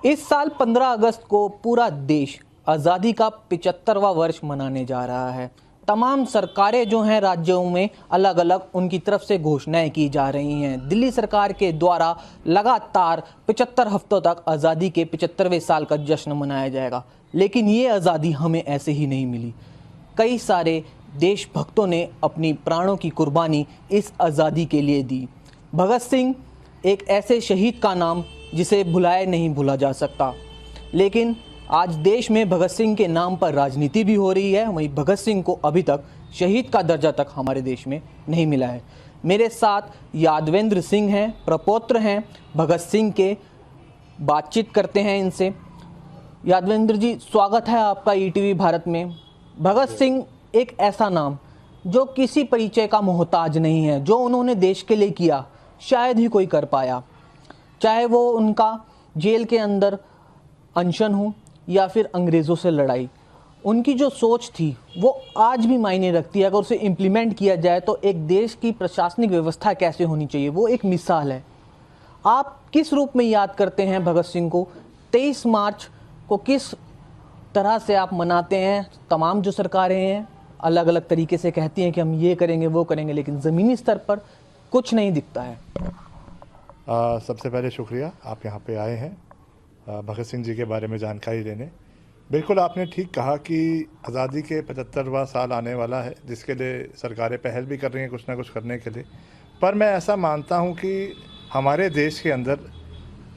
इस साल 15 अगस्त को पूरा देश आज़ादी का 75वां वर्ष मनाने जा रहा है। तमाम सरकारें जो हैं राज्यों में अलग अलग उनकी तरफ से घोषणाएं की जा रही हैं। दिल्ली सरकार के द्वारा लगातार 75 हफ्तों तक आज़ादी के 75वें साल का जश्न मनाया जाएगा। लेकिन ये आज़ादी हमें ऐसे ही नहीं मिली। कई सारे देशभक्तों ने अपनी प्राणों की कुर्बानी इस आज़ादी के लिए दी। भगत सिंह एक ऐसे शहीद का नाम जिसे भुलाए नहीं भूला जा सकता। लेकिन आज देश में भगत सिंह के नाम पर राजनीति भी हो रही है। वहीं भगत सिंह को अभी तक शहीद का दर्जा तक हमारे देश में नहीं मिला है। मेरे साथ यादवेंद्र सिंह हैं, प्रपौत्र हैं भगत सिंह के। बातचीत करते हैं इनसे। यादवेंद्र जी, स्वागत है आपका ईटीवी भारत में। भगत सिंह एक ऐसा नाम जो किसी परिचय का मोहताज नहीं है। जो उन्होंने देश के लिए किया शायद ही कोई कर पाया, चाहे वो उनका जेल के अंदर अनशन हो या फिर अंग्रेज़ों से लड़ाई। उनकी जो सोच थी वो आज भी मायने रखती है। अगर उसे इम्प्लीमेंट किया जाए तो एक देश की प्रशासनिक व्यवस्था कैसे होनी चाहिए वो एक मिसाल है। आप किस रूप में याद करते हैं भगत सिंह को? 23 मार्च को किस तरह से आप मनाते हैं? तमाम जो सरकारें हैं अलग अलग तरीके से कहती हैं कि हम ये करेंगे वो करेंगे, लेकिन ज़मीनी स्तर पर कुछ नहीं दिखता है। सबसे पहले शुक्रिया, आप यहाँ पे आए हैं भगत सिंह जी के बारे में जानकारी लेने। बिल्कुल आपने ठीक कहा कि आज़ादी के 75वां साल आने वाला है, जिसके लिए सरकारें पहल भी कर रही हैं कुछ ना कुछ करने के लिए। पर मैं ऐसा मानता हूँ कि हमारे देश के अंदर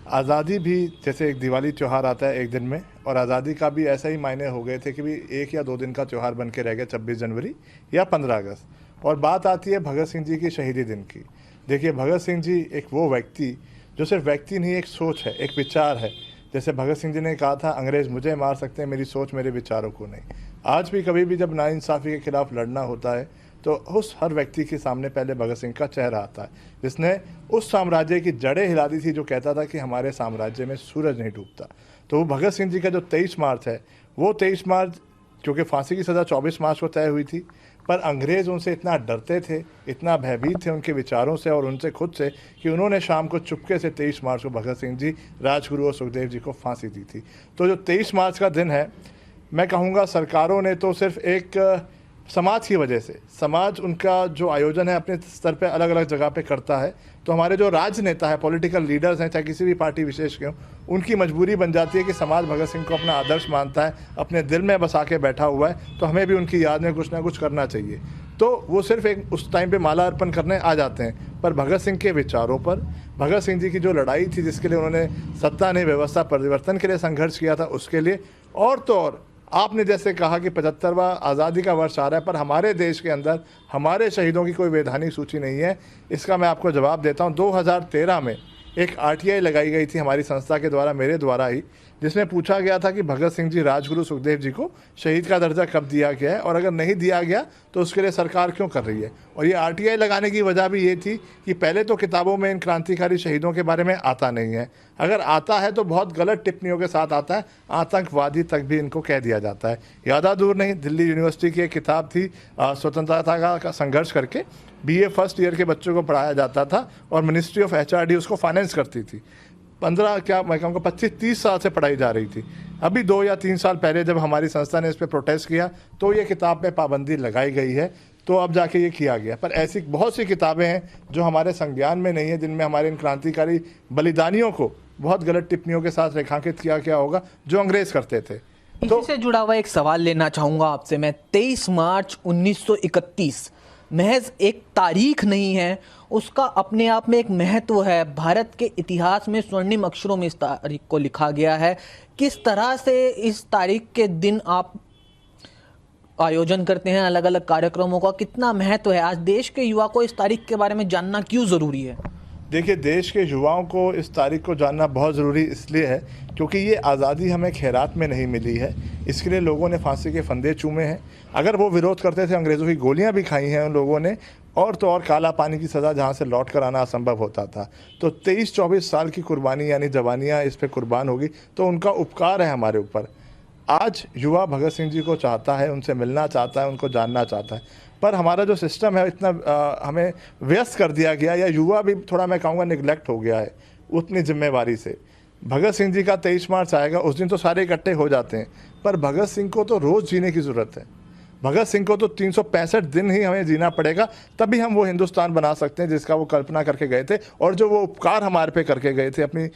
आज़ादी भी जैसे एक दिवाली त्यौहार आता है एक दिन में, और आज़ादी का भी ऐसा ही मायने हो गए थे कि भी 1 या 2 दिन का त्यौहार बन के रह गया, 26 जनवरी या 15 अगस्त। और बात आती है भगत सिंह जी की शहीदी दिन की। देखिए, भगत सिंह जी एक वो व्यक्ति जो सिर्फ व्यक्ति नहीं, एक सोच है, एक विचार है। जैसे भगत सिंह जी ने कहा था, अंग्रेज़ मुझे मार सकते हैं, मेरी सोच मेरे विचारों को नहीं। आज भी कभी भी जब नाइंसाफ़ी के खिलाफ लड़ना होता है तो उस हर व्यक्ति के सामने पहले भगत सिंह का चेहरा आता है, जिसने उस साम्राज्य की जड़ें हिला दी थी, जो कहता था कि हमारे साम्राज्य में सूरज नहीं डूबता। तो वो भगत सिंह जी का जो 23 मार्च है, वो 23 मार्च, क्योंकि फांसी की सज़ा 24 मार्च को तय हुई थी, पर अंग्रेज़ उनसे इतना डरते थे, इतना भयभीत थे उनके विचारों से और उनसे खुद से, कि उन्होंने शाम को चुपके से 23 मार्च को भगत सिंह जी, राजगुरु और सुखदेव जी को फांसी दी थी। तो जो 23 मार्च का दिन है, मैं कहूँगा सरकारों ने तो सिर्फ एक समाज की वजह से, समाज उनका जो आयोजन है अपने स्तर पे अलग अलग जगह पे करता है, तो हमारे जो राजनेता है, पॉलिटिकल लीडर्स हैं, चाहे किसी भी पार्टी विशेष के हों, उनकी मजबूरी बन जाती है कि समाज भगत सिंह को अपना आदर्श मानता है, अपने दिल में बसा के बैठा हुआ है, तो हमें भी उनकी याद में कुछ ना कुछ करना चाहिए। तो वो सिर्फ एक उस टाइम पे माला अर्पण करने आ जाते हैं। पर भगत सिंह के विचारों पर, भगत सिंह जी की जो लड़ाई थी, जिसके लिए उन्होंने सत्ता नहीं व्यवस्था परिवर्तन के लिए संघर्ष किया था, उसके लिए, और तो और आपने जैसे कहा कि 75वां आज़ादी का वर्ष आ रहा है, पर हमारे देश के अंदर हमारे शहीदों की कोई वैधानिक सूची नहीं है। इसका मैं आपको जवाब देता हूँ। 2013 में एक आरटीआई लगाई गई थी हमारी संस्था के द्वारा, मेरे द्वारा ही, जिसमें पूछा गया था कि भगत सिंह जी, राजगुरु सुखदेव जी को शहीद का दर्जा कब दिया गया है, और अगर नहीं दिया गया तो उसके लिए सरकार क्यों कर रही है। और ये आरटीआई लगाने की वजह भी ये थी कि पहले तो किताबों में इन क्रांतिकारी शहीदों के बारे में आता नहीं है, अगर आता है तो बहुत गलत टिप्पणियों के साथ आता है, आतंकवादी तक भी इनको कह दिया जाता है। यादा दूर नहीं, दिल्ली यूनिवर्सिटी की एक किताब थी स्वतंत्रता का संघर्ष करके, बीए फर्स्ट ईयर के बच्चों को पढ़ाया जाता था और मिनिस्ट्री ऑफ एचआरडी उसको फाइनेंस करती थी। 25-30 साल से पढ़ाई जा रही थी। अभी 2 या 3 साल पहले जब हमारी संस्था ने इस पर प्रोटेस्ट किया तो ये किताब पे पाबंदी लगाई गई है, तो अब जाके ये किया गया। पर ऐसी बहुत सी किताबें हैं जो हमारे संज्ञान में नहीं है, जिनमें हमारे इन क्रांतिकारी बलिदानियों को बहुत गलत टिप्पणियों के साथ रेखांकित किया गया होगा, जो अंग्रेज़ करते थे। इसी से जुड़ा हुआ एक सवाल लेना चाहूँगा आपसे मैं। 23 मार्च 1931 महज एक तारीख नहीं है, उसका अपने आप में एक महत्व है। भारत के इतिहास में स्वर्णिम अक्षरों में इस तारीख को लिखा गया है। किस तरह से इस तारीख के दिन आप आयोजन करते हैं अलग अलग कार्यक्रमों का, कितना महत्व है? आज देश के युवा को इस तारीख के बारे में जानना क्यों ज़रूरी है? देखिए, देश के युवाओं को इस तारीख को जानना बहुत ज़रूरी इसलिए है क्योंकि ये आज़ादी हमें खैरात में नहीं मिली है। इसके लिए लोगों ने फांसी के फंदे चूमे हैं। अगर वो विरोध करते थे, अंग्रेज़ों की गोलियां भी खाई हैं उन लोगों ने, और तो और काला पानी की सज़ा जहाँ से लौट कर आना असंभव होता था। तो 23-24 साल की कुर्बानी यानी जवानियाँ इस पर कुर्बान होगी, तो उनका उपकार है हमारे ऊपर। आज युवा भगत सिंह जी को चाहता है, उनसे मिलना चाहता है, उनको जानना चाहता है, पर हमारा जो सिस्टम है इतना हमें व्यस्त कर दिया गया, या युवा भी थोड़ा मैं कहूँगा निगलेक्ट हो गया है उतनी जिम्मेवारी से। भगत सिंह जी का 23 मार्च आएगा, उस दिन तो सारे इकट्ठे हो जाते हैं, पर भगत सिंह को तो रोज़ जीने की ज़रूरत है। भगत सिंह को तो 365 दिन ही हमें जीना पड़ेगा, तभी हम वो हिंदुस्तान बना सकते हैं जिसका वो कल्पना करके गए थे, और जो वो उपकार हमारे पे करके गए थे, अपनी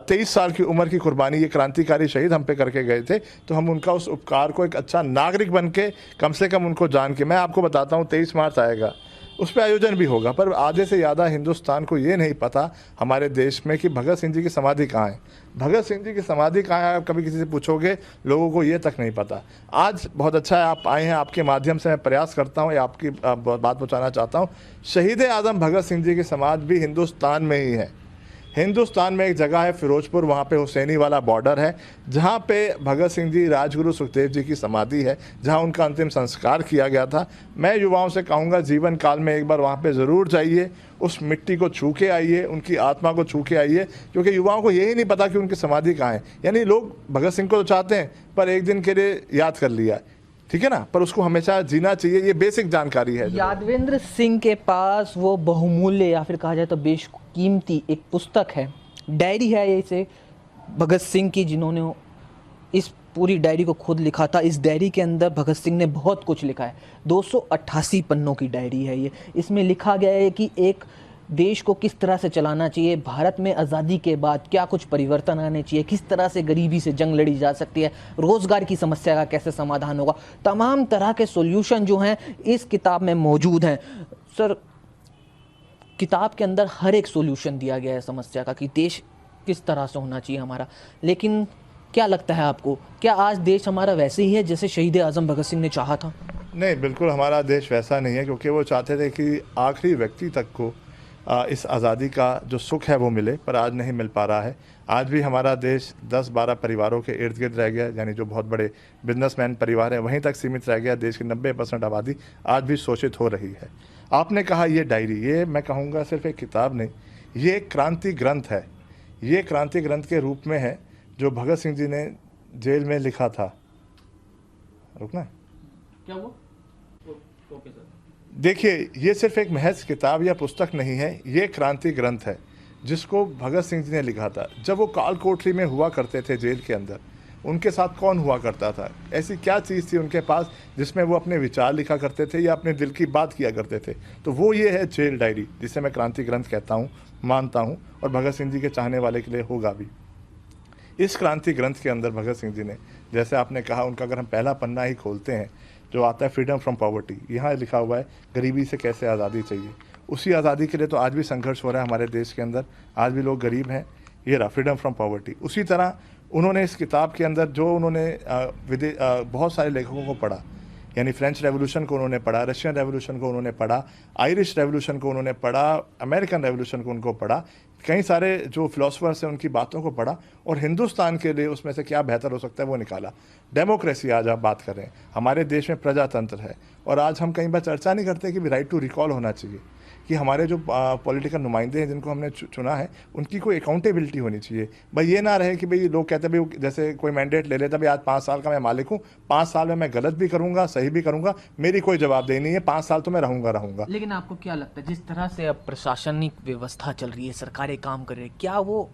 23 साल की उम्र की कुर्बानी ये क्रांतिकारी शहीद हम पे करके गए थे, तो हम उनका उस उपकार को एक अच्छा नागरिक बन के कम से कम उनको जान के, मैं आपको बताता हूँ 23 मार्च आएगा, उस पर आयोजन भी होगा, पर आधे से ज़्यादा हिंदुस्तान को ये नहीं पता हमारे देश में कि भगत सिंह जी की समाधि कहाँ है। भगत सिंह जी की समाधि कहाँ है, आप कभी किसी से पूछोगे, लोगों को ये तक नहीं पता। आज बहुत अच्छा है आप आए हैं, आपके माध्यम से मैं प्रयास करता हूँ या आपकी बात पहुँचाना चाहता हूँ। शहीद आज़म भगत सिंह जी की समाधि भी हिंदुस्तान में ही है। हिंदुस्तान में एक जगह है फिरोजपुर, वहाँ पे हुसैनी वाला बॉर्डर है, जहाँ पे भगत सिंह जी, राजगुरु सुखदेव जी की समाधि है, जहाँ उनका अंतिम संस्कार किया गया था। मैं युवाओं से कहूँगा जीवन काल में एक बार वहाँ पे ज़रूर जाइए, उस मिट्टी को छू के आइए, उनकी आत्मा को छू के आइए, क्योंकि युवाओं को यही नहीं पता कि उनकी समाधि कहाँ है। यानी लोग भगत सिंह को तो चाहते हैं, पर एक दिन के लिए याद कर लिया, ठीक है ना, पर उसको हमेशा जीना चाहिए, ये बेसिक जानकारी है। यादवेंद्र सिंह के पास वो बहुमूल्य या फिर कहा जाए तो बेशकीमती एक पुस्तक है, डायरी है ये इसे भगत सिंह की, जिन्होंने इस पूरी डायरी को खुद लिखा था। इस डायरी के अंदर भगत सिंह ने बहुत कुछ लिखा है, 288 पन्नों की डायरी है ये। इसमें लिखा गया है कि एक देश को किस तरह से चलाना चाहिए, भारत में आज़ादी के बाद क्या कुछ परिवर्तन आने चाहिए, किस तरह से गरीबी से जंग लड़ी जा सकती है, रोज़गार की समस्या का कैसे समाधान होगा, तमाम तरह के सॉल्यूशन जो हैं इस किताब में मौजूद हैं। सर, किताब के अंदर हर एक सॉल्यूशन दिया गया है समस्या का कि देश किस तरह से होना चाहिए हमारा। लेकिन क्या लगता है आपको, क्या आज देश हमारा वैसे ही है जैसे शहीद आज़म भगत सिंह ने चाहा था? नहीं, बिल्कुल हमारा देश वैसा नहीं है, क्योंकि वो चाहते थे कि आखिरी व्यक्ति तक को इस आज़ादी का जो सुख है वो मिले, पर आज नहीं मिल पा रहा है। आज भी हमारा देश 10-12 परिवारों के इर्द गिर्द रह गया, यानी जो बहुत बड़े बिजनेसमैन परिवार हैं वहीं तक सीमित रह गया। देश की 90% आबादी आज भी शोषित हो रही है। आपने कहा ये डायरी, ये मैं कहूँगा सिर्फ एक किताब नहीं, ये एक क्रांति ग्रंथ है। ये क्रांति ग्रंथ के रूप में है जो भगत सिंह जी ने जेल में लिखा था। रुकना क्या वो? Okay sir. देखिए, ये सिर्फ एक महज किताब या पुस्तक नहीं है, ये क्रांति ग्रंथ है जिसको भगत सिंह जी ने लिखा था। जब वो काल कोठरी में हुआ करते थे जेल के अंदर, उनके साथ कौन हुआ करता था, ऐसी क्या चीज़ थी उनके पास जिसमें वो अपने विचार लिखा करते थे या अपने दिल की बात किया करते थे, तो वो ये है जेल डायरी, जिसे मैं क्रांति ग्रंथ कहता हूँ, मानता हूँ, और भगत सिंह जी के चाहने वाले के लिए होगा भी। इस क्रांति ग्रंथ के अंदर भगत सिंह जी ने, जैसे आपने कहा, उनका अगर हम पहला पन्ना ही खोलते हैं जो आता है फ्रीडम फ्रॉम पॉवर्टी, यहाँ लिखा हुआ है गरीबी से कैसे आज़ादी चाहिए। उसी आज़ादी के लिए तो आज भी संघर्ष हो रहा है हमारे देश के अंदर, आज भी लोग गरीब हैं। ये रहा फ्रीडम फ्रॉम पॉवर्टी। उसी तरह उन्होंने इस किताब के अंदर जो उन्होंने बहुत सारे लेखकों को पढ़ा, यानी फ्रेंच रेवोल्यूशन को उन्होंने पढ़ा, रशियन रेवोल्यूशन को उन्होंने पढ़ा, आयरिश रेवोल्यूशन को उन्होंने पढ़ा, अमेरिकन रेवोल्यूशन को उनको पढ़ा, कई सारे जो फिलोसफर्स हैं उनकी बातों को पढ़ा, और हिंदुस्तान के लिए उसमें से क्या बेहतर हो सकता है वो निकाला। डेमोक्रेसी आज आप बात कर रहे हैं, हमारे देश में प्रजातंत्र है, और आज हम कई बार चर्चा नहीं करते कि राइट टू रिकॉल होना चाहिए, कि हमारे जो पॉलिटिकल नुमाइंदे हैं जिनको हमने चुना है उनकी कोई अकाउंटेबिलिटी होनी चाहिए। भाई ये ना रहे कि भाई लोग कहते हैं भाई जैसे कोई मैंडेट ले लेता, भाई आज 5 साल का मैं मालिक हूँ, 5 साल में मैं गलत भी करूँगा सही भी करूँगा, मेरी कोई जवाबदेही नहीं है, 5 साल तो मैं रहूँगा। लेकिन आपको क्या लगता है जिस तरह से अब प्रशासनिक व्यवस्था चल रही है, सरकारें काम कर रही है, क्या वो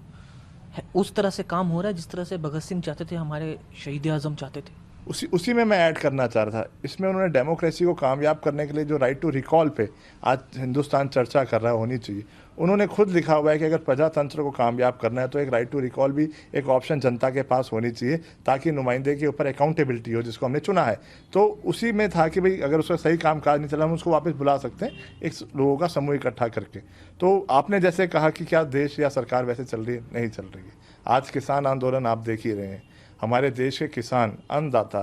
उस तरह से काम हो रहा है जिस तरह से भगत सिंह चाहते थे, हमारे शहीद आज़म चाहते थे? उसी में मैं ऐड करना चाह रहा था, इसमें उन्होंने डेमोक्रेसी को कामयाब करने के लिए जो राइट टू रिकॉल पे आज हिंदुस्तान चर्चा कर रहा है होनी चाहिए। उन्होंने खुद लिखा हुआ है कि अगर प्रजातंत्र को कामयाब करना है तो एक राइट टू रिकॉल भी एक ऑप्शन जनता के पास होनी चाहिए, ताकि नुमाइंदे के ऊपर अकाउंटेबिलिटी हो जिसको हमने चुना है। तो उसी में था कि भाई अगर उसका सही काम काज नहीं चला हम उसको वापस बुला सकते हैं, एक लोगों का समूह इकट्ठा करके। तो आपने जैसे कहा कि क्या देश या सरकार वैसे चल रही है, नहीं चल रही है। आज किसान आंदोलन आप देख ही रहे हैं, हमारे देश के किसान अन्नदाता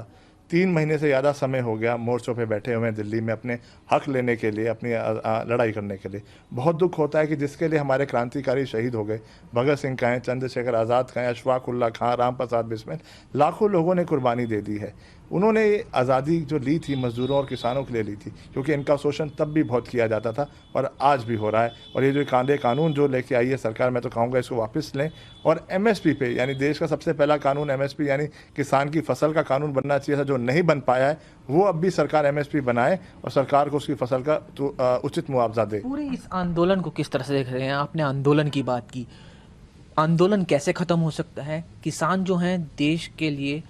3 महीने से ज़्यादा समय हो गया मोर्चों पे बैठे हुए हैं दिल्ली में, अपने हक लेने के लिए, अपनी लड़ाई करने के लिए। बहुत दुख होता है कि जिसके लिए हमारे क्रांतिकारी शहीद हो गए, भगत सिंह कहें, चंद्रशेखर आज़ाद कहें, अशफाक उल्लाह खां, राम प्रसाद बिस्मिल, लाखों लोगों ने कुर्बानी दे दी है। उन्होंने आज़ादी जो ली थी मज़दूरों और किसानों के लिए ली थी, क्योंकि इनका शोषण तब भी बहुत किया जाता था और आज भी हो रहा है। और ये जो कांदे कानून जो लेके आई है सरकार, मैं तो कहूँगा इसको वापस लें, और एमएसपी पे, यानी देश का सबसे पहला कानून एमएसपी यानी किसान की फसल का कानून बनना चाहिए था, जो नहीं बन पाया है, वो अब भी सरकार एमएसपी बनाए और सरकार को उसकी फसल का उचित मुआवजा दे। पूरे इस आंदोलन को किस तरह से देख रहे हैं? आपने आंदोलन की बात की, आंदोलन कैसे ख़त्म हो सकता है? किसान जो हैं देश के लिए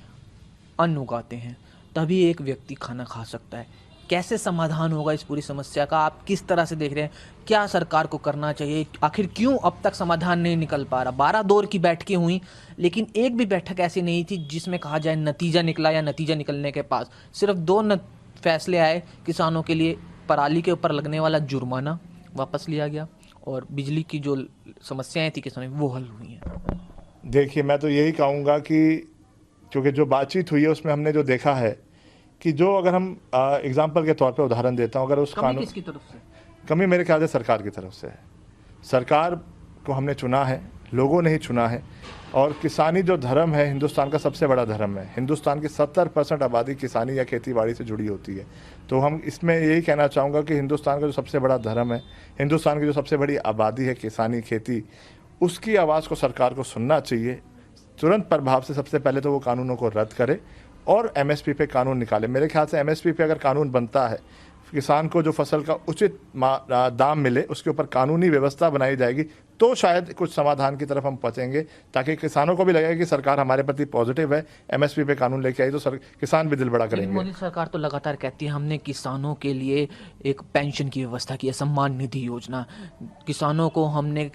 अन्न उगाते हैं, तभी एक व्यक्ति खाना खा सकता है। कैसे समाधान होगा इस पूरी समस्या का? आप किस तरह से देख रहे हैं? क्या सरकार को करना चाहिए? आखिर क्यों अब तक समाधान नहीं निकल पा रहा? 12 दौर की बैठकें हुई, लेकिन एक भी बैठक ऐसी नहीं थी जिसमें कहा जाए नतीजा निकला या नतीजा निकलने के पास सिर्फ दो फैसले आए। किसानों के लिए पराली के ऊपर लगने वाला जुर्माना वापस लिया गया और बिजली की जो समस्याएं थी किसानों में वो हल हुई हैं। देखिए, मैं तो यही कहूँगा कि क्योंकि जो बातचीत हुई है उसमें हमने जो देखा है कि जो अगर हम एग्जाम्पल के तौर पे उदाहरण देता हूँ, अगर उस कमी कानून किसकी तरफ से? कमी मेरे ख्याल से सरकार की तरफ से है। सरकार को हमने चुना है, लोगों ने ही चुना है, और किसानी जो धर्म है हिंदुस्तान का सबसे बड़ा धर्म है। हिंदुस्तान की 70% आबादी किसानी या खेती बाड़ी से जुड़ी होती है। तो हम इसमें यही कहना चाहूँगा कि हिंदुस्तान का जो सबसे बड़ा धर्म है, हिंदुस्तान की जो सबसे बड़ी आबादी है किसानी खेती, उसकी आवाज़ को सरकार को सुनना चाहिए। तुरंत प्रभाव से सबसे पहले तो वो कानूनों को रद्द करे और एमएसपी पे कानून निकाले। मेरे ख्याल से एमएसपी पे अगर कानून बनता है, किसान को जो फसल का उचित दाम मिले, उसके ऊपर कानूनी व्यवस्था बनाई जाएगी, तो शायद कुछ समाधान की तरफ हम पहुंचेंगे, ताकि किसानों को भी लगेगा कि सरकार हमारे प्रति पॉजिटिव है। एमएसपी पे कानून लेके आई तो किसान भी दिल बड़ा करेंगे। मोदी सरकार तो लगातार कहती है हमने किसानों के लिए एक पेंशन की व्यवस्था की है, सम्मान निधि योजना। किसानों को हमने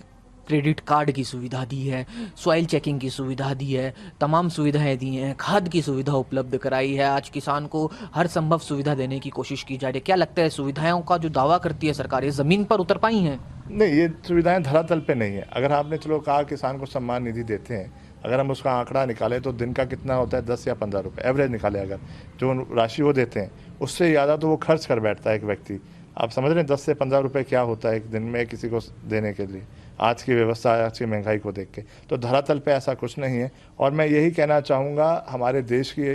क्रेडिट कार्ड की सुविधा दी है, सॉइल चेकिंग की सुविधा दी है, तमाम सुविधाएं दी हैं, खाद की सुविधा उपलब्ध कराई है। आज किसान को हर संभव सुविधा देने की कोशिश की जा रही है। क्या लगता है सुविधाओं का जो दावा करती है सरकार, ये ज़मीन पर उतर पाई हैं? नहीं, ये सुविधाएं धरातल पे नहीं है। अगर आपने चलो कहा किसान को सम्मान निधि देते हैं, अगर हम उसका आंकड़ा निकालें तो दिन का कितना होता है, 10 या 15 रुपये एवरेज निकाले, अगर जो राशि वो देते हैं उससे ज़्यादा तो वो खर्च कर बैठता है एक व्यक्ति। आप समझ रहे हैं 10 से 15 रुपये क्या होता है एक दिन में किसी को देने के लिए, आज की व्यवस्था, आज की महंगाई को देख के। तो धरातल पे ऐसा कुछ नहीं है। और मैं यही कहना चाहूँगा, हमारे देश की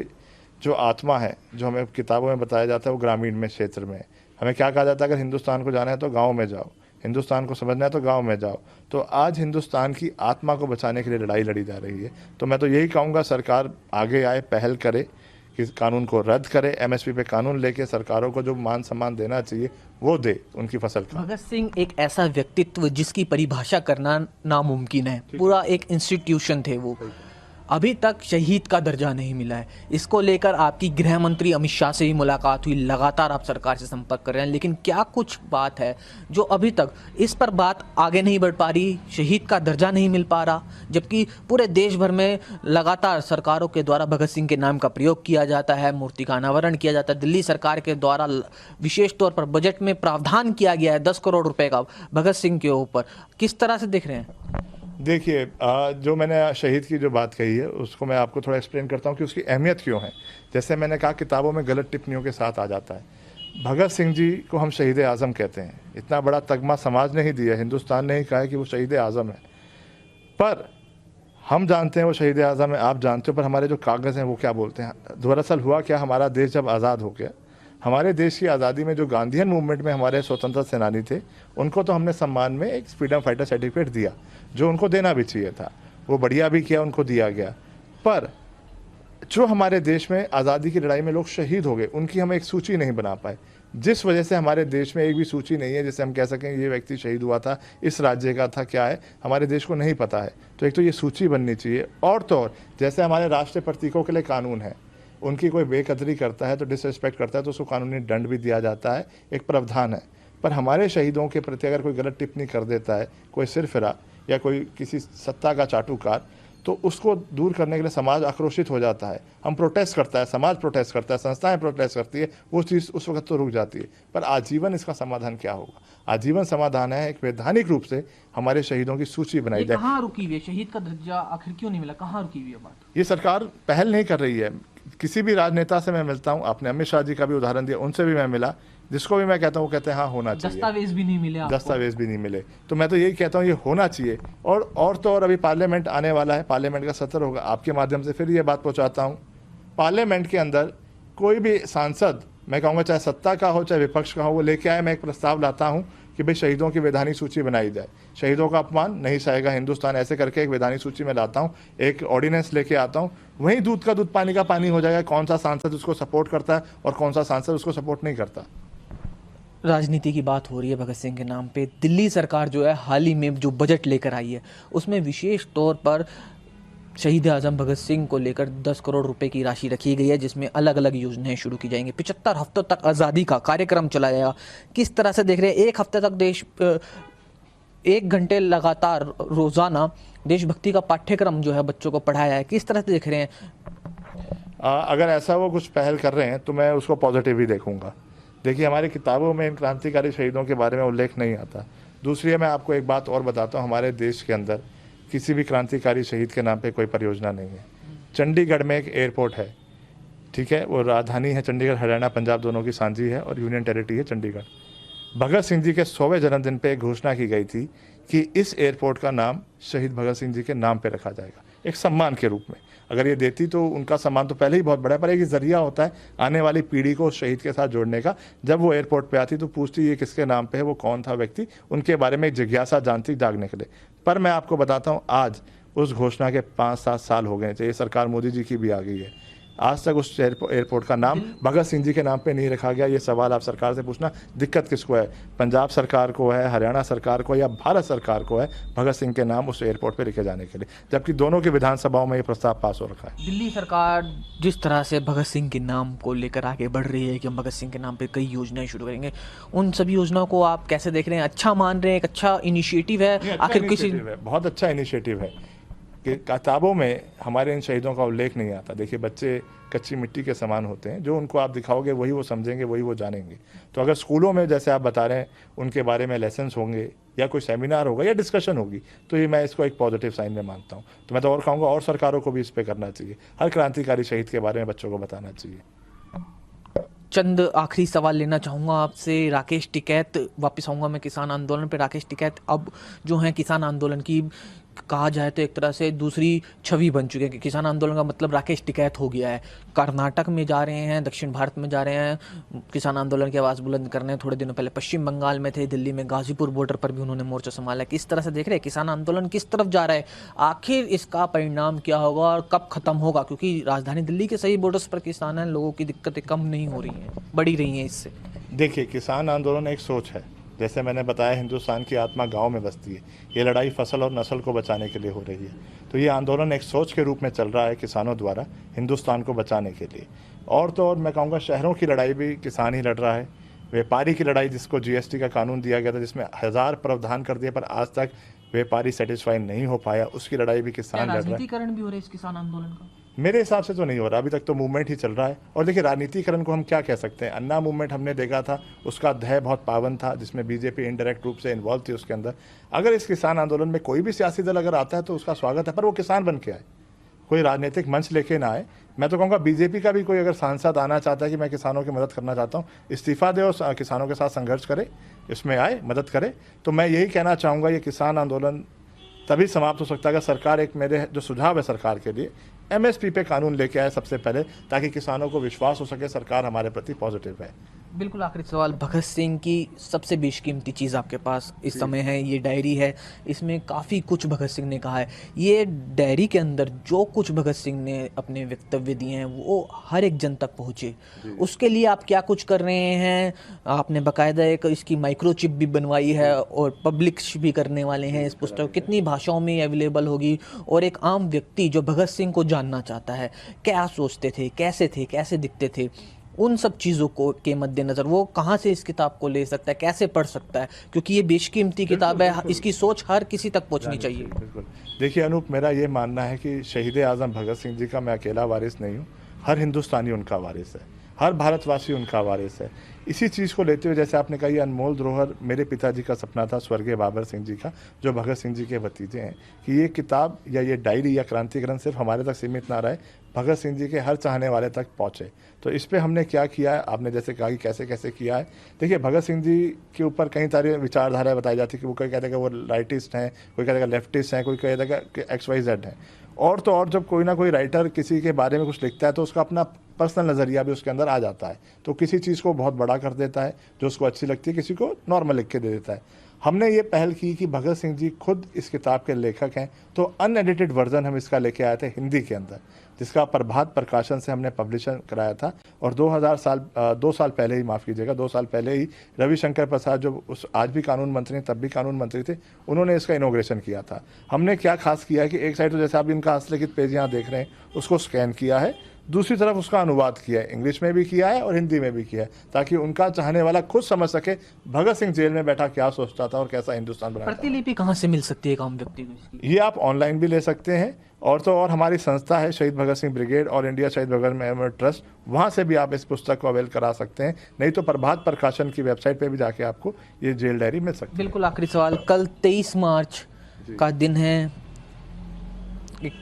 जो आत्मा है, जो हमें किताबों में बताया जाता है, वो ग्रामीण में क्षेत्र में है। हमें क्या कहा जाता है, अगर हिंदुस्तान को जाना है तो गाँव में जाओ, हिंदुस्तान को समझना है तो गांव में जाओ। तो आज हिंदुस्तान की आत्मा को बचाने के लिए लड़ाई लड़ी जा रही है। तो मैं तो यही कहूँगा सरकार आगे आए, पहल करे कि कानून को रद्द करे, एमएसपी पे कानून लेके सरकारों को जो मान सम्मान देना चाहिए वो दे उनकी फसल का। भगत सिंह एक ऐसा व्यक्तित्व जिसकी परिभाषा करना नामुमकिन है, पूरा एक इंस्टीट्यूशन थे वो। अभी तक शहीद का दर्जा नहीं मिला है। इसको लेकर आपकी गृह मंत्री अमित शाह से भी मुलाकात हुई, लगातार आप सरकार से संपर्क कर रहे हैं, लेकिन क्या कुछ बात है जो अभी तक इस पर बात आगे नहीं बढ़ पा रही? शहीद का दर्जा नहीं मिल पा रहा, जबकि पूरे देश भर में लगातार सरकारों के द्वारा भगत सिंह के नाम का प्रयोग किया जाता है, मूर्ति का अनावरण किया जाता है। दिल्ली सरकार के द्वारा विशेष तौर पर बजट में प्रावधान किया गया है 10 करोड़ रुपए का भगत सिंह के ऊपर। किस तरह से देख रहे हैं? देखिए, जो मैंने शहीद की जो बात कही है उसको मैं आपको थोड़ा एक्सप्लेन करता हूँ कि उसकी अहमियत क्यों है। जैसे मैंने कहा, किताबों में गलत टिप्पणियों के साथ आ जाता है। भगत सिंह जी को हम शहीद आज़म कहते हैं। इतना बड़ा तगमा समाज ने ही दिया, हिंदुस्तान ने ही कहा है कि वो शहीद आज़म है। पर हम जानते हैं वो शहीद आज़म है, आप जानते हो, पर हमारे जो कागज़ हैं वो क्या बोलते हैं। दरअसल हुआ क्या, हमारा देश जब आज़ाद हो गया, हमारे देश की आज़ादी में जो गांधीयन मूवमेंट में हमारे स्वतंत्रता सेनानी थे, उनको तो हमने सम्मान में एक फ्रीडम फाइटर सर्टिफिकेट दिया, जो उनको देना भी चाहिए था। वो बढ़िया भी किया, उनको दिया गया। पर जो हमारे देश में आज़ादी की लड़ाई में लोग शहीद हो गए, उनकी हम एक सूची नहीं बना पाए, जिस वजह से हमारे देश में एक भी सूची नहीं है जिससे हम कह सकें ये व्यक्ति शहीद हुआ था, इस राज्य का था, क्या है, हमारे देश को नहीं पता है। तो एक तो ये सूची बननी चाहिए। और तो और, जैसे हमारे राष्ट्रीय प्रतीकों के लिए कानून है, उनकी कोई बेकदरी करता है तो डिसरिस्पेक्ट करता है तो उसको कानूनी दंड भी दिया जाता है, एक प्रावधान है। पर हमारे शहीदों के प्रति अगर कोई गलत टिप्पणी कर देता है, कोई सिरफिरा या कोई किसी सत्ता का चाटुकार, तो उसको दूर करने के लिए समाज आक्रोशित हो जाता है। हम प्रोटेस्ट करता है, समाज प्रोटेस्ट करता है, संस्थाएं प्रोटेस्ट करती है, वो चीज़ उस वक्त तो रुक जाती है। पर आजीवन इसका समाधान क्या होगा? आजीवन समाधान है एक वैधानिक रूप से हमारे शहीदों की सूची बनाई जाए। कहाँ रुकी हुई है? शहीद का दर्जा आखिर क्यों नहीं मिला? कहाँ रुकी हुई है बात? ये सरकार पहल नहीं कर रही है। किसी भी राजनेता से मैं मिलता हूँ, आपने अमित शाह जी का भी उदाहरण दिया, उनसे भी मैं मिला, जिसको भी मैं कहता हूँ वो कहते हैं हाँ होना चाहिए। दस्तावेज भी नहीं मिले आपको? दस्तावेज भी नहीं मिले। तो मैं तो यही कहता हूँ ये होना चाहिए। और तो और अभी पार्लियामेंट आने वाला है, पार्लियामेंट का सत्र होगा, आपके माध्यम से फिर ये बात पहुँचाता हूँ। पार्लियामेंट के अंदर कोई भी सांसद, मैं कहूँगा चाहे सत्ता का हो चाहे विपक्ष का हो, वो लेके आए, मैं एक प्रस्ताव लाता हूँ कि भाई शहीदों की वैधानिक सूची बनाई जाए, शहीदों का अपमान नहीं सहेगा हिंदुस्तान, ऐसे करके एक वैधानिक सूची में लाता हूँ, एक ऑर्डिनेंस लेके आता हूँ। वहीं दूध का दूध पानी का पानी हो जाएगा, कौन सा सांसद उसको सपोर्ट करता है और कौन सा सांसद उसको सपोर्ट नहीं करता। राजनीति की बात हो रही है भगत सिंह के नाम पे। दिल्ली सरकार जो है हाल ही में जो बजट लेकर आई है उसमें विशेष तौर पर शहीद आजम भगत सिंह को लेकर 10 करोड़ रुपए की राशि रखी गई है, जिसमें अलग अलग योजनाएं शुरू की जाएंगी। 75 हफ्तों तक आज़ादी का कार्यक्रम चलाया जाएगा। किस तरह से देख रहे हैं? एक हफ्ते तक 1 घंटे लगातार रोजाना देशभक्ति का पाठ्यक्रम जो है बच्चों को पढ़ाया है। किस तरह से देख रहे हैं? अगर ऐसा वो कुछ पहल कर रहे हैं तो मैं उसको पॉजिटिव ही देखूंगा। देखिए, हमारी किताबों में इन क्रांतिकारी शहीदों के बारे में उल्लेख नहीं आता। दूसरी, मैं आपको एक बात और बताता हूँ, हमारे देश के अंदर किसी भी क्रांतिकारी शहीद के नाम पे कोई परियोजना नहीं है। चंडीगढ़ में एक एयरपोर्ट है, ठीक है, वो राजधानी है चंडीगढ़, हरियाणा पंजाब दोनों की सांझी है और यूनियन टेरिटरी है चंडीगढ़। भगत सिंह जी के 100वें जन्मदिन पे एक घोषणा की गई थी कि इस एयरपोर्ट का नाम शहीद भगत सिंह जी के नाम पे रखा जाएगा, एक सम्मान के रूप में। अगर ये देती तो उनका सम्मान तो पहले ही बहुत बड़ा है, पर एक जरिया होता है आने वाली पीढ़ी को शहीद के साथ जोड़ने का। जब वो एयरपोर्ट पे आती तो पूछती ये किसके नाम पे है, वो कौन था व्यक्ति, उनके बारे में एक जिज्ञासा जानती जागने के लिए। पर मैं आपको बताता हूँ, आज उस घोषणा के 5-7 साल हो गए थे, ये सरकार मोदी जी की भी आ गई है, आज तक उस एयरपोर्ट का नाम भगत सिंह जी के नाम पे नहीं रखा गया। ये सवाल आप सरकार से पूछना, दिक्कत किसको है? पंजाब सरकार को है, हरियाणा सरकार को, या भारत सरकार को है भगत सिंह के नाम उस एयरपोर्ट पे लिखे जाने के लिए, जबकि दोनों की विधानसभाओं में ये प्रस्ताव पास हो रखा है। दिल्ली सरकार जिस तरह से भगत सिंह के नाम को लेकर आगे बढ़ रही है कि हम भगत सिंह के नाम पे कई योजनाएं शुरू करेंगे, उन सभी योजनाओं को आप कैसे देख रहे हैं? अच्छा मान रहे हैं? एक अच्छा इनिशिएटिव है? आखिर किसी बहुत अच्छा इनिशिएटिव है कि किताबों में हमारे इन शहीदों का उल्लेख नहीं आता। देखिए, बच्चे कच्ची मिट्टी के समान होते हैं, जो उनको आप दिखाओगे वही वो समझेंगे, वही वो जानेंगे। तो अगर स्कूलों में जैसे आप बता रहे हैं उनके बारे में लेसन्स होंगे या कोई सेमिनार होगा या डिस्कशन होगी, तो ये मैं इसको एक पॉजिटिव साइन में मानता हूँ। तो मैं तो और कहूँगा और सरकारों को भी इस पर करना चाहिए, हर क्रांतिकारी शहीद के बारे में बच्चों को बताना चाहिए। चंद आखिरी सवाल लेना चाहूँगा आपसे। राकेश टिकैत, वापस आऊँगा मैं किसान आंदोलन पे। राकेश टिकैत अब जो हैं किसान आंदोलन की कहा जाए तो एक तरह से दूसरी छवि बन चुकी है कि किसान आंदोलन का मतलब राकेश टिकैत हो गया है। कर्नाटक में जा रहे हैं, दक्षिण भारत में जा रहे हैं किसान आंदोलन की आवाज़ बुलंद करने। थोड़े दिनों पहले पश्चिम बंगाल में थे, दिल्ली में गाजीपुर बॉर्डर पर भी उन्होंने मोर्चा संभाला। किस तरह से देख रहे हैं किसान आंदोलन किस तरफ जा रहा है? आखिर इसका परिणाम क्या होगा और कब खत्म होगा? क्योंकि राजधानी दिल्ली के सही बॉर्डर्स पर किसान हैं, लोगों की दिक्कतें कम नहीं हो रही हैं, बढ़ी रही हैं इससे। देखिए, किसान आंदोलन एक सोच है। जैसे मैंने बताया, हिंदुस्तान की आत्मा गांव में बसती है। ये लड़ाई फसल और नस्ल को बचाने के लिए हो रही है। तो ये आंदोलन एक सोच के रूप में चल रहा है किसानों द्वारा हिंदुस्तान को बचाने के लिए। और तो और मैं कहूँगा, शहरों की लड़ाई भी किसान ही लड़ रहा है। व्यापारी की लड़ाई, जिसको जीएसटी का कानून दिया गया था, जिसमें 1000 प्रावधान कर दिए पर आज तक व्यापारी सेटिस्फाई नहीं हो पाया, उसकी लड़ाई भी किसान लड़ रहा है। राजनीतिकरण भी हो रहा है इस किसान आंदोलन का? मेरे हिसाब से तो नहीं हो रहा, अभी तक तो मूवमेंट ही चल रहा है। और देखिए, राजनीतिकरण को हम क्या कह सकते हैं? अन्ना मूवमेंट हमने देखा था, उसका अध्याय बहुत पावन था, जिसमें बीजेपी इनडायरेक्ट रूप से इन्वॉल्व थी उसके अंदर। अगर इस किसान आंदोलन में कोई भी सियासी दल अगर आता है तो उसका स्वागत है, पर वो किसान बन के आए, कोई राजनीतिक मंच लेके ना आए। मैं तो कहूँगा बीजेपी का भी कोई अगर सांसद आना चाहता है कि मैं किसानों की मदद करना चाहता हूँ, इस्तीफा दे और किसानों के साथ संघर्ष करे, इसमें आए, मदद करे। तो मैं यही कहना चाहूँगा, ये किसान आंदोलन तभी समाप्त हो सकता है अगर सरकार, एक मेरे जो सुझाव है सरकार के लिए, एमएसपी पे कानून लेके आए सबसे पहले, ताकि किसानों को विश्वास हो सके सरकार हमारे प्रति पॉजिटिव है। बिल्कुल आखिरी सवाल, भगत सिंह की सबसे बेशकीमती चीज़ आपके पास इस समय है, ये डायरी है। इसमें काफ़ी कुछ भगत सिंह ने कहा है। ये डायरी के अंदर जो कुछ भगत सिंह ने अपने वक्तव्य दिए हैं वो हर एक जन तक पहुँचे, उसके लिए आप क्या कुछ कर रहे हैं? आपने बाकायदा एक इसकी माइक्रोचिप भी बनवाई है और पब्लिश भी करने वाले हैं इस पुस्तक। कितनी भाषाओं में अवेलेबल होगी? और एक आम व्यक्ति जो भगत सिंह को जानना चाहता है, क्या सोचते थे, कैसे दिखते थे, उन सब चीज़ों को के मद्देनज़र वो कहाँ से इस किताब को ले सकता है, कैसे पढ़ सकता है? क्योंकि ये बेशकीमती किताब है, इसकी सोच हर किसी तक पहुँचनी चाहिए। बिल्कुल। देखिए अनूप, मेरा ये मानना है कि शहीद आज़म भगत सिंह जी का मैं अकेला वारिस नहीं हूँ, हर हिंदुस्तानी उनका वारिस है, हर भारतवासी उनका वारिस है। इसी चीज़ को लेते हुए, जैसे आपने कहा, ये अनमोल धरोहर मेरे पिताजी का सपना था, स्वर्गीय बाबर सिंह जी का, जो भगत सिंह जी के भतीजे हैं, कि ये किताब या ये डायरी या क्रांतिकरण सिर्फ हमारे तक सीमित ना रहे, भगत सिंह जी के हर चाहने वाले तक पहुँचे। तो इस पर हमने क्या किया है, आपने जैसे कहा कि कैसे कैसे किया है। देखिए, भगत सिंह जी के ऊपर कई सारी विचारधाराएं बताई जाती है कि वो कोई कहते हैं कि वो राइटिस्ट हैं, कोई कहता है लेफ्टिस्ट हैं, कोई कहता है कि XYZ हैं। और तो और जब कोई ना कोई राइटर किसी के बारे में कुछ लिखता है तो उसका अपना पर्सनल नज़रिया भी उसके अंदर आ जाता है। तो किसी चीज़ को बहुत बड़ा कर देता है जो उसको अच्छी लगती है, किसी को नॉर्मल लिख के दे देता है। हमने ये पहल की कि भगत सिंह जी खुद इस किताब के लेखक हैं, तो अनएडिटेड वर्जन हम इसका लेके आए थे हिंदी के अंदर, जिसका प्रभात प्रकाशन से हमने पब्लिशन कराया था। और 2 साल पहले ही, माफ़ कीजिएगा, 2 साल पहले ही रविशंकर प्रसाद, जो उस आज भी कानून मंत्री हैं, तब भी कानून मंत्री थे, उन्होंने इसका इनॉग्रेशन किया था। हमने क्या खास किया कि एक साइड तो जैसे आप इनका हस्तलिखित पेज यहाँ देख रहे हैं, उसको स्कैन किया है, दूसरी तरफ उसका अनुवाद किया है, इंग्लिश में भी किया है और हिंदी में भी किया है, ताकि उनका चाहने वाला खुद समझ सके भगत सिंह जेल में बैठा क्या सोचता था और कैसा हिंदुस्तान बनाया था। प्रतिलिपि कहाँ से मिल सकती है एक आम व्यक्ति को इसकी? ये आप ऑनलाइन भी ले सकते हैं, और तो और हमारी संस्था है शहीद भगत सिंह ब्रिगेड और इंडिया शहीद भगत मेमोरियल ट्रस्ट, वहाँ से भी आप इस पुस्तक को अवेल करा सकते हैं। नहीं तो प्रभात प्रकाशन की वेबसाइट पे भी जाके आपको ये जेल डायरी मिल सकती है। बिल्कुल आखिरी सवाल, कल 23 मार्च का दिन है,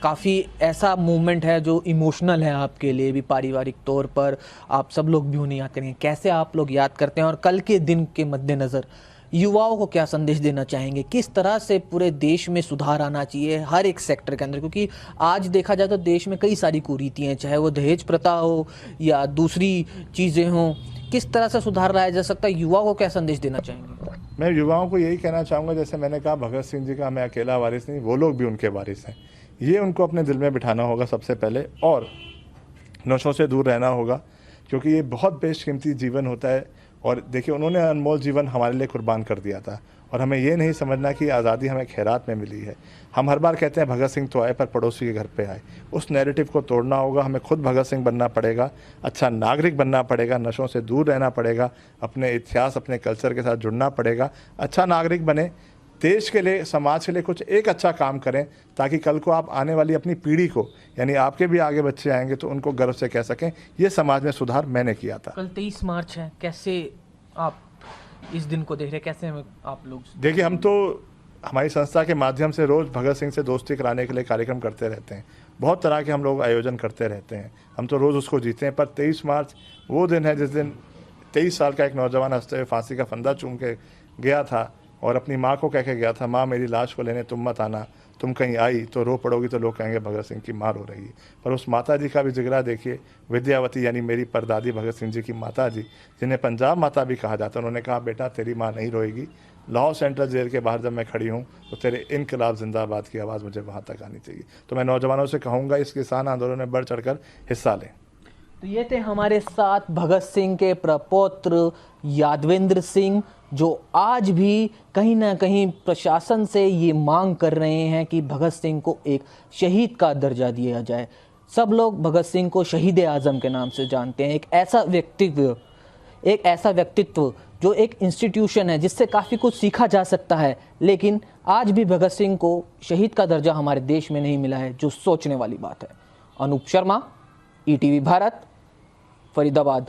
काफ़ी ऐसा मूवमेंट है जो इमोशनल है आपके लिए भी, पारिवारिक तौर पर आप सब लोग भी उन्हें याद करेंगे, कैसे आप लोग याद करते हैं और कल के दिन के मद्देनज़र युवाओं को क्या संदेश देना चाहेंगे, किस तरह से पूरे देश में सुधार आना चाहिए हर एक सेक्टर के अंदर? क्योंकि आज देखा जाए तो देश में कई सारी कुरीतियाँ, चाहे वो दहेज प्रथा हो या दूसरी चीज़ें हों, किस तरह से सुधार लाया जा सकता है? युवाओं को क्या संदेश देना चाहेंगे? मैं युवाओं को यही कहना चाहूँगा, जैसे मैंने कहा भगत सिंह जी का मैं अकेला वारिस नहीं, वो लोग भी उनके वारिस हैं। ये उनको अपने दिल में बिठाना होगा सबसे पहले, और नशों से दूर रहना होगा, क्योंकि ये बहुत बेशकीमती जीवन होता है। और देखिए, उन्होंने अनमोल जीवन हमारे लिए कुर्बान कर दिया था, और हमें ये नहीं समझना कि आज़ादी हमें खैरात में मिली है। हम हर बार कहते हैं भगत सिंह तो आए पर पड़ोसी के घर पे आए, उस नैरेटिव को तोड़ना होगा। हमें खुद भगत सिंह बनना पड़ेगा, अच्छा नागरिक बनना पड़ेगा, नशों से दूर रहना पड़ेगा, अपने इतिहास अपने कल्चर के साथ जुड़ना पड़ेगा, अच्छा नागरिक बने, देश के लिए समाज के लिए कुछ एक अच्छा काम करें, ताकि कल को आप आने वाली अपनी पीढ़ी को, यानी आपके भी आगे बच्चे आएंगे तो उनको गर्व से कह सकें ये समाज में सुधार मैंने किया था। कल 23 मार्च है, कैसे आप इस दिन को देख रहे हैं, कैसे आप लोग? देखिए, हम तो हमारी संस्था के माध्यम से रोज़ भगत सिंह से दोस्ती कराने के लिए कार्यक्रम करते रहते हैं, बहुत तरह के हम लोग आयोजन करते रहते हैं, हम तो रोज़ उसको जीते हैं। पर 23 मार्च वो दिन है जिस दिन 23 साल का एक नौजवान हंसते हुए फांसी का फंदा चूम के गया था और अपनी माँ को कह के गया था, माँ मेरी लाश को लेने तुम मत आना, तुम कहीं आई तो रो पड़ोगी तो लोग कहेंगे भगत सिंह की माँ रो रही है। पर उस माता जी का भी जिगरा देखिए, विद्यावती यानी मेरी परदादी भगत सिंह जी की माता जी, जिन्हें पंजाब माता भी कहा जाता है, उन्होंने कहा बेटा तेरी माँ नहीं रोएगी, लाहौर सेंट्रल जेल के बाहर जब मैं खड़ी हूँ तो तेरे इनकलाब जिंदाबाद की आवाज़ मुझे वहाँ तक आनी चाहिए। तो मैं नौजवानों से कहूँगा इस किसान आंदोलन में बढ़ चढ़कर हिस्सा लें। तो ये थे हमारे साथ भगत सिंह के प्रपौत्र यादवेंद्र सिंह, जो आज भी कहीं ना कहीं प्रशासन से ये मांग कर रहे हैं कि भगत सिंह को एक शहीद का दर्जा दिया जाए। सब लोग भगत सिंह को शहीद आज़म के नाम से जानते हैं, एक ऐसा व्यक्तित्व जो एक इंस्टीट्यूशन है जिससे काफ़ी कुछ सीखा जा सकता है, लेकिन आज भी भगत सिंह को शहीद का दर्जा हमारे देश में नहीं मिला है, जो सोचने वाली बात है। अनूप शर्मा, ETV भारत, फरीदाबाद।